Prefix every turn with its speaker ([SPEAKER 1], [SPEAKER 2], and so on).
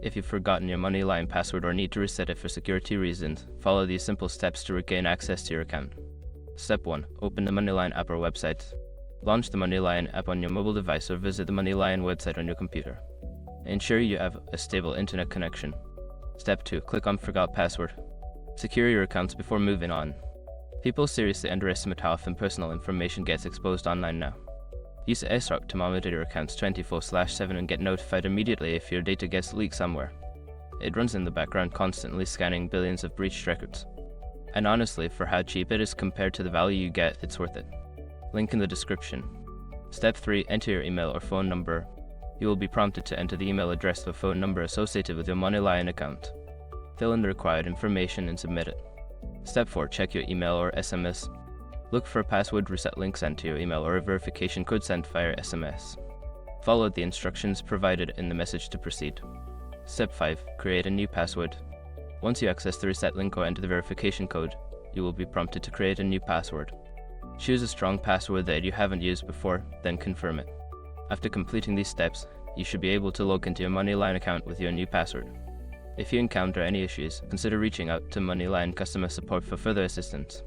[SPEAKER 1] If you've forgotten your MoneyLion password or need to reset it for security reasons, follow these simple steps to regain access to your account. Step 1. Open the MoneyLion app or website. Launch the MoneyLion app on your mobile device or visit the MoneyLion website on your computer. Ensure you have a stable internet connection. Step 2. Click on Forgot Password. Secure your accounts before moving on. People seriously underestimate how often personal information gets exposed online now. Use SROC to monitor your accounts 24/7 and get notified immediately if your data gets leaked somewhere. It runs in the background, constantly scanning billions of breached records. And honestly, for how cheap it is compared to the value you get, it's worth it. Link in the description. Step 3. Enter your email or phone number. You will be prompted to enter the email address or phone number associated with your MoneyLion account. Fill in the required information and submit it. Step 4. Check your email or SMS. Look for a password reset link sent to your email or a verification code sent via SMS. Follow the instructions provided in the message to proceed. Step 5. Create a new password. Once you access the reset link or enter the verification code, you will be prompted to create a new password. Choose a strong password that you haven't used before, then confirm it. After completing these steps, you should be able to log into your MoneyLion account with your new password. If you encounter any issues, consider reaching out to MoneyLion customer support for further assistance.